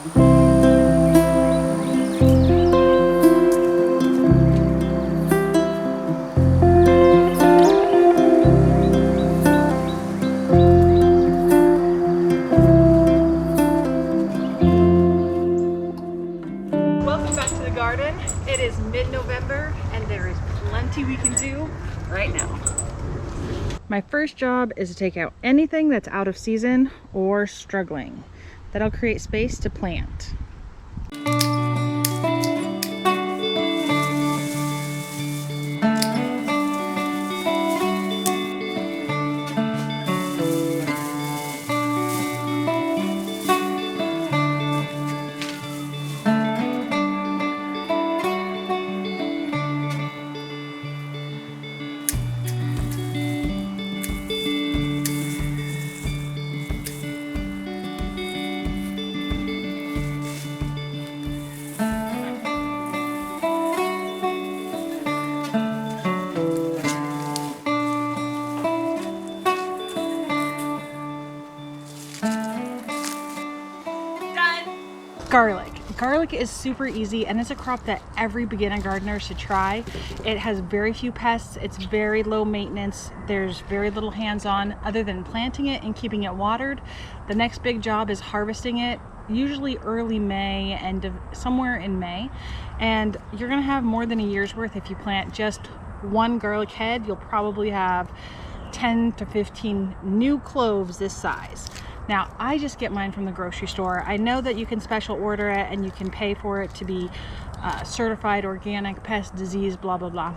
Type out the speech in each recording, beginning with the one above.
Welcome back to the garden. It is mid-November and there is plenty we can do right now. My first job is to take out anything that's out of season or struggling. That'll create space to plant. Garlic. Garlic is super easy and it's a crop that every beginner gardener should try. It has very few pests, it's very low maintenance, there's very little hands-on other than planting it and keeping it watered. The next big job is harvesting it, usually early May and somewhere in May. And you're gonna have more than a year's worth if you plant just one garlic head. You'll probably have 10 to 15 new cloves this size. Now, I just get mine from the grocery store. I know that you can special order it and you can pay for it to be certified organic, pest, disease, blah, blah, blah.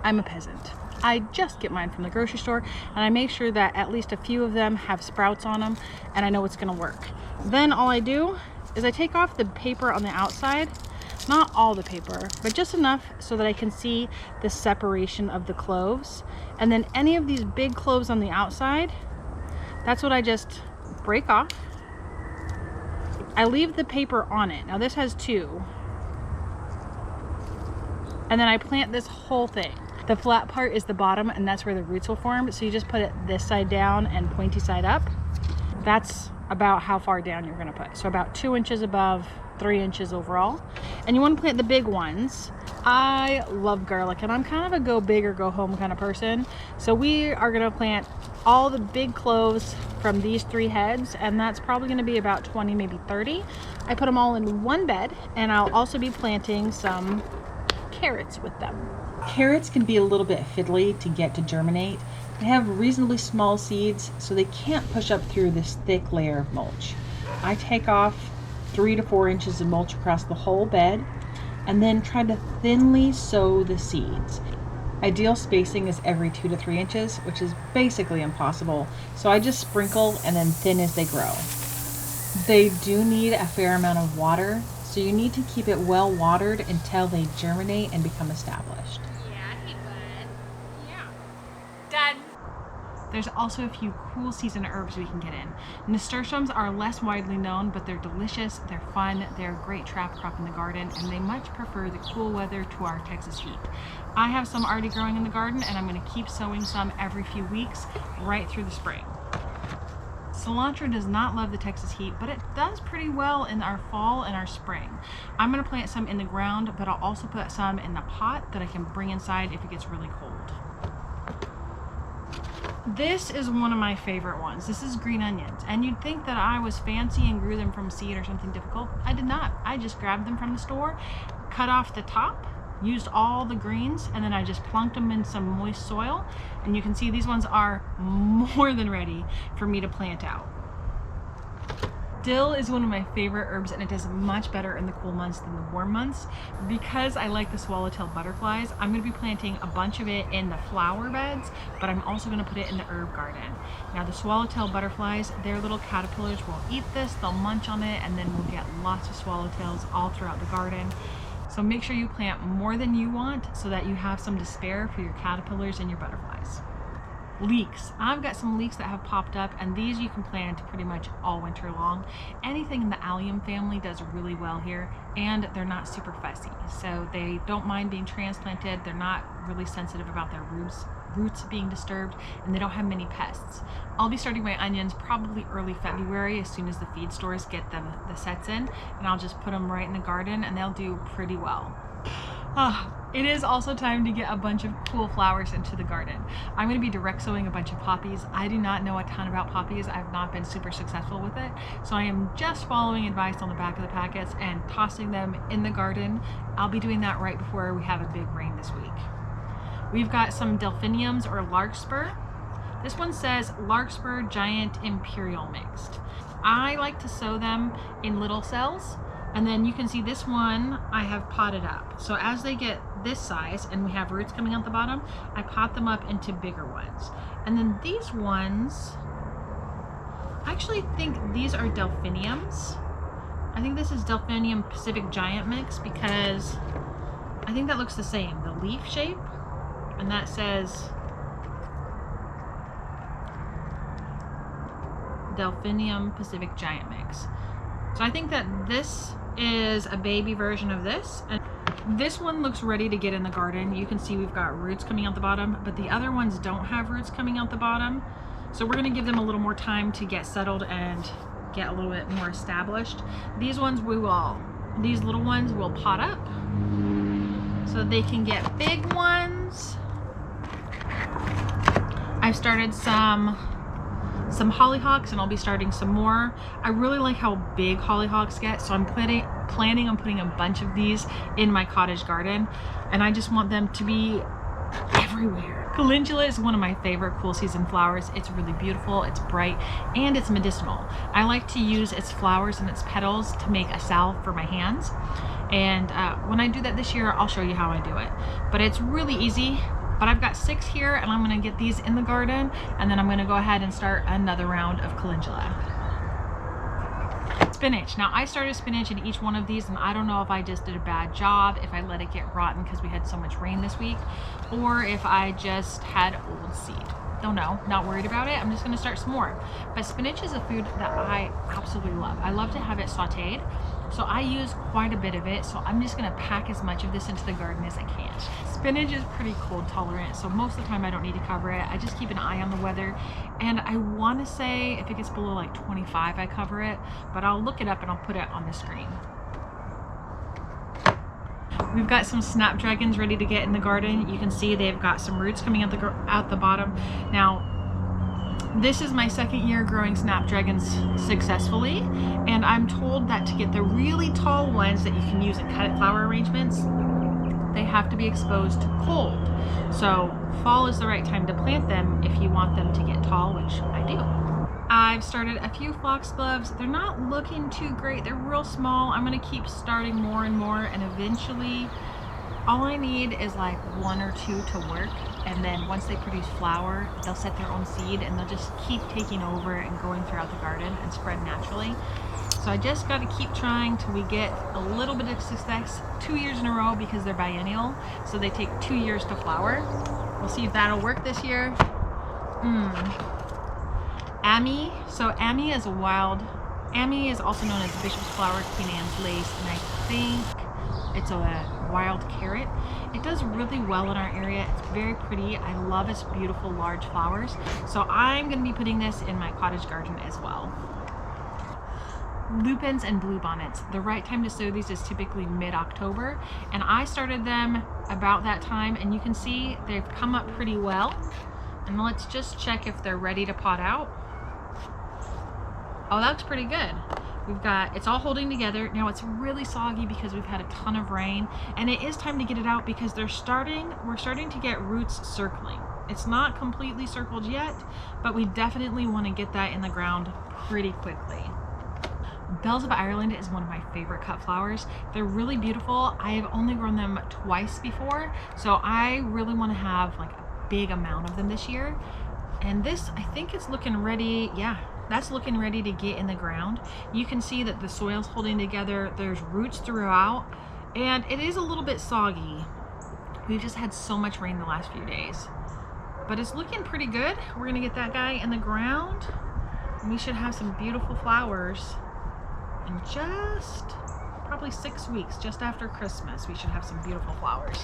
I'm a peasant. I just get mine from the grocery store and I make sure that at least a few of them have sprouts on them and I know it's gonna work. Then all I do is I take off the paper on the outside, not all the paper, but just enough so that I can see the separation of the cloves. And then any of these big cloves on the outside, that's what I just break off. I leave the paper on it. Now this has 2. And then I plant this whole thing. The flat part is the bottom and that's where the roots will form. So you just put it this side down and pointy side up. That's about how far down you're gonna put. So about 2 inches above, 3 inches overall. And you wanna plant the big ones. I love garlic and I'm kind of a go big or go home kind of person. So we are gonna plant all the big cloves from these 3 heads and that's probably gonna be about 20, maybe 30. I put them all in one bed and I'll also be planting some carrots with them. Carrots can be a little bit fiddly to get to germinate. They have reasonably small seeds so they can't push up through this thick layer of mulch. I take off 3 to 4 inches of mulch across the whole bed and then try to thinly sow the seeds. Ideal spacing is every 2 to 3 inches, which is basically impossible. So I just sprinkle and then thin as they grow. They do need a fair amount of water, so you need to keep it well watered until they germinate and become established. There's also a few cool season herbs we can get in. Nasturums are less widely known, but they're delicious, they're fun, they're a great trap crop in the garden, and they much prefer the cool weather to our Texas heat. I have some already growing in the garden, and I'm gonna keep sowing some every few weeks right through the spring. Cilantro does not love the Texas heat, but it does pretty well in our fall and our spring. I'm gonna plant some in the ground, but I'll also put some in the pot that I can bring inside if it gets really cold. This is one of my favorite ones. This is green onions, and you'd think that I was fancy and grew them from seed or something difficult. I did not. I just grabbed them from the store, cut off the top, used all the greens, and then I just plunked them in some moist soil, and you can see these ones are more than ready for me to plant out. Dill is one of my favorite herbs and it does much better in the cool months than the warm months. Because I like the swallowtail butterflies, I'm going to be planting a bunch of it in the flower beds, but I'm also going to put it in the herb garden. Now the swallowtail butterflies, their little caterpillars will eat this, they'll munch on it, and then we'll get lots of swallowtails all throughout the garden. So make sure you plant more than you want so that you have some to spare for your caterpillars and your butterflies. Leeks. I've got some leeks that have popped up, and these you can plant pretty much all winter long. Anything in the allium family does really well here, and they're not super fussy, so they don't mind being transplanted. They're not really sensitive about their roots being disturbed, and they don't have many pests. I'll be starting my onions probably early February as soon as the feed stores get the sets in, and I'll just put them right in the garden and they'll do pretty well. It is also time to get a bunch of cool flowers into the garden. I'm going to be direct sowing a bunch of poppies. I do not know a ton about poppies. I've not been super successful with it, so I am just following advice on the back of the packets and tossing them in the garden. I'll be doing that right before we have a big rain this week. We've got some Delphiniums or Larkspur. This one says Larkspur Giant Imperial Mixed. I like to sow them in little cells. And then you can see this one I have potted up. So as they get this size and we have roots coming out the bottom, I pot them up into bigger ones. And then these ones, I actually think these are Delphiniums. I think this is Delphinium Pacific Giant Mix because I think that looks the same, the leaf shape. And that says Delphinium Pacific Giant Mix. So I think that this is a baby version of this, and this one looks ready to get in the garden. You can see we've got roots coming out the bottom, but the other ones don't have roots coming out the bottom. So we're gonna give them a little more time to get settled and get a little bit more established. These little ones we'll pot up so they can get big ones. I've started some hollyhocks, and I'll be starting some more. I really like how big hollyhocks get, so I'm planning on putting a bunch of these in my cottage garden, and I just want them to be everywhere. Calendula is one of my favorite cool season flowers. It's really beautiful, it's bright, and it's medicinal. I like to use its flowers and its petals to make a salve for my hands, and when I do that this year, I'll show you how I do it. But it's really easy. But I've got 6 here, and I'm gonna get these in the garden, and then I'm gonna go ahead and start another round of calendula. Spinach. Now I started spinach in each one of these, and I don't know if I just did a bad job, if I let it get rotten because we had so much rain this week, or if I just had old seed. Don't know, not worried about it. I'm just gonna start some more. But spinach is a food that I absolutely love. I love to have it sauteed, so I use quite a bit of it, so I'm just gonna pack as much of this into the garden as I can. Spinach is pretty cold tolerant, so most of the time I don't need to cover it. I just keep an eye on the weather, and I wanna say if it gets below like 25, I cover it, but I'll look it up and I'll put it on the screen. We've got some Snapdragons ready to get in the garden. You can see they've got some roots coming out the bottom. Now, this is my 2nd year growing Snapdragons successfully, and I'm told that to get the really tall ones that you can use in cut flower arrangements, they have to be exposed to cold. So fall is the right time to plant them if you want them to get tall, which I do. I've started a few Foxgloves. They're not looking too great. They're real small. I'm gonna keep starting more and more, and eventually all I need is like 1 or 2 to work, and then once they produce flower, they'll set their own seed, and they'll just keep taking over and going throughout the garden and spread naturally. So I just got to keep trying till we get a little bit of success 2 years in a row, because they're biennial, so they take 2 years to flower. We'll see if that'll work this year. Ammi. So Ammi is also known as bishop's flower, Queen Anne's lace, and I think it's a wild carrot. It does really well in our area. It's very pretty. I love its beautiful large flowers. So I'm going to be putting this in my cottage garden as well. Lupins and BlueBonnets. The right time to sow these is typically mid-October, and I started them about that time, and you can see they've come up pretty well. And let's just check if they're ready to pot out. Oh, that looks pretty good. It's all holding together. Now it's really soggy because we've had a ton of rain, and it is time to get it out because we're starting to get roots circling. It's not completely circled yet, but we definitely want to get that in the ground pretty quickly. Bells of Ireland is one of my favorite cut flowers. They're really beautiful. I have only grown them twice before, so I really want to have like a big amount of them this year. And this, I think it's looking ready. Yeah, that's looking ready to get in the ground. You can see that the soil's holding together. There's roots throughout, and it is a little bit soggy. We've just had so much rain the last few days. But it's looking pretty good. We're gonna get that guy in the ground, and we should have some beautiful flowers in just probably 6 weeks, just after Christmas. We should have some beautiful flowers.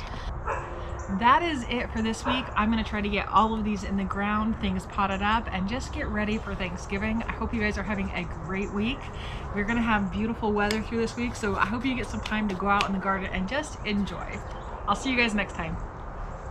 That is it for this week. I'm gonna try to get all of these in the ground, things potted up, and just get ready for Thanksgiving. I hope you guys are having a great week. We're gonna have beautiful weather through this week, so I hope you get some time to go out in the garden and just enjoy. I'll see you guys next time.